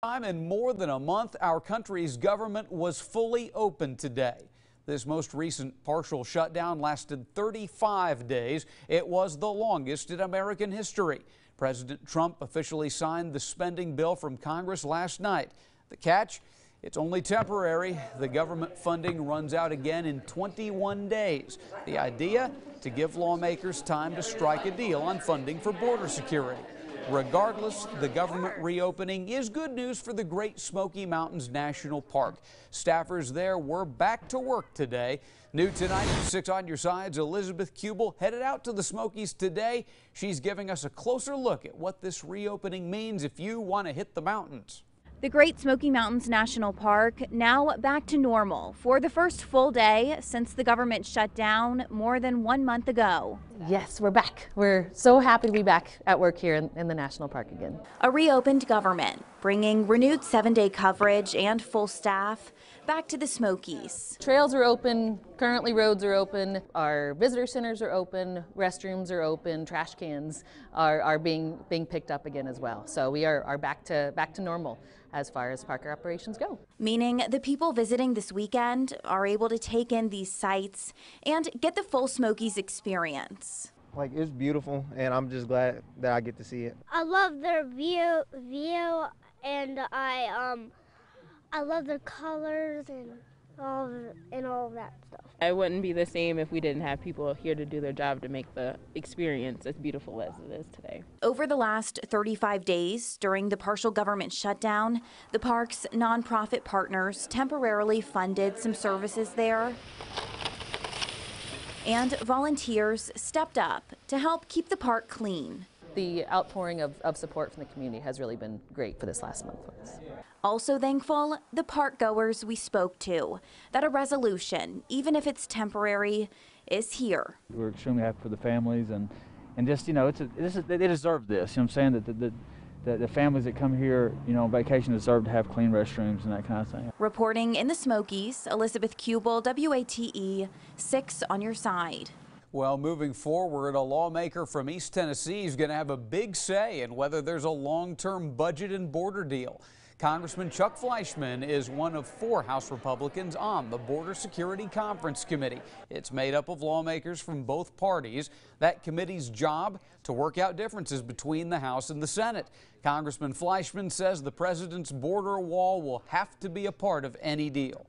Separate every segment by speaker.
Speaker 1: Time in more than a month, our country's government was fully open today. This most recent partial shutdown lasted 35 days. It was the longest in American history. President Trump officially signed the spending bill from Congress last night. The catch? It's only temporary. The government funding runs out again in 21 days. The idea? To give lawmakers time to strike a deal on funding for border security. Regardless, the government reopening is good news for the Great Smoky Mountains National Park. Staffers there were back to work today. New tonight at 6 on your sides, Elizabeth Kubel headed out to the Smokies today. She's giving us a closer look at what this reopening means if you want to hit the mountains.
Speaker 2: The Great Smoky Mountains National Park now back to normal for the first full day since the government shut down more than 1 month ago.
Speaker 3: Yes, we're back. We're so happy to be back at work here in the national park again.
Speaker 2: A reopened government bringing renewed 7-day coverage and full staff back to the Smokies.
Speaker 3: Trails are open, currently roads are open, our visitor centers are open, restrooms are open, trash cans are being picked up again as well. So we are back to normal as far as park operations go.
Speaker 2: Meaning the people visiting this weekend are able to take in these sights and get the full Smokies experience.
Speaker 4: Like, it's beautiful, and I'm just glad that I get to see it.
Speaker 5: I love their view, and I love the colors and all of that stuff.
Speaker 6: It wouldn't be the same if we didn't have people here to do their job to make the experience as beautiful as it is today.
Speaker 2: Over the last 35 days during the partial government shutdown, the park's nonprofit partners temporarily funded some services there. And volunteers stepped up to help keep the park clean.
Speaker 3: The outpouring of support from the community has really been great for this last month for us.
Speaker 2: Also thankful, the park goers we spoke to, that a resolution, even if it's temporary, is here.
Speaker 7: We're extremely happy for the families and just, you know, they deserve this. You know what I'm saying? That the families that come here, you know, on vacation deserve to have clean restrooms and that kind of thing.
Speaker 2: Reporting in the Smokies, Elizabeth Kubel, WATE, 6 on your side.
Speaker 1: Well, moving forward, a lawmaker from East Tennessee is going to have a big say in whether there's a long-term budget and border deal. Congressman Chuck Fleischman is one of 4 House Republicans on the Border Security Conference Committee. It's made up of lawmakers from both parties. That committee's job to work out differences between the House and the Senate. Congressman Fleischman says the president's border wall will have to be a part of any deal.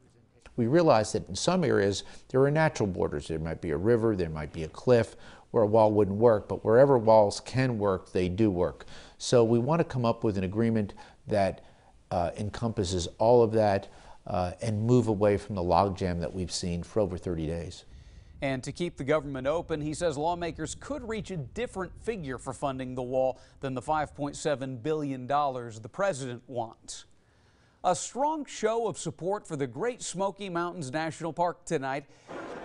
Speaker 8: We realize that in some areas there are natural borders. There might be a river, there might be a cliff where a wall wouldn't work, but wherever walls can work, they do work. So we want to come up with an agreement that encompasses all of that and move away from the logjam that we've seen for over 30 days.
Speaker 1: And to keep the government open, he says lawmakers could reach a different figure for funding the wall than the $5.7 billion the president wants. A strong show of support for the Great Smoky Mountains National Park tonight.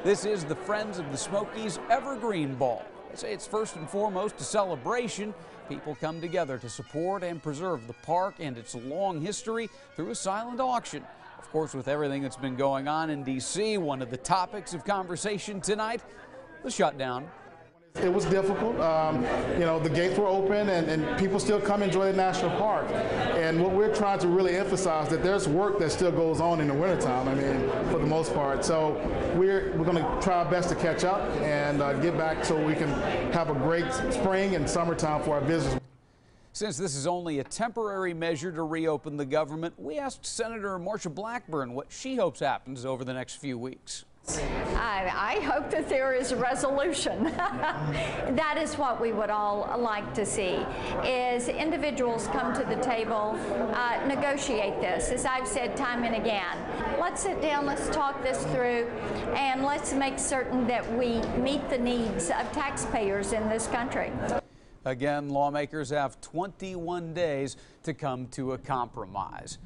Speaker 1: This is the Friends of the Smokies Evergreen Ball. They say it's first and foremost a celebration. People come together to support and preserve the park and its long history through a silent auction. Of course, with everything that's been going on in D.C., one of the topics of conversation tonight, the shutdown.
Speaker 9: It was difficult. You know, the gates were open and people still come enjoy the national park. And what we're trying to really emphasize that there's work that still goes on in the wintertime, I mean, for the most part. So we're going to try our best to catch up and get back so we can have a great spring and summertime for our visitors.
Speaker 1: Since this is only a temporary measure to reopen the government, we asked Senator Marsha Blackburn what she hopes happens over the next few weeks.
Speaker 10: I hope that there is a resolution. That is what we would all like to see, is individuals come to the table, negotiate this. As I've said time and again, let's sit down, let's talk this through, and let's make certain that we meet the needs of taxpayers in this country.
Speaker 1: Again, lawmakers have 21 days to come to a compromise.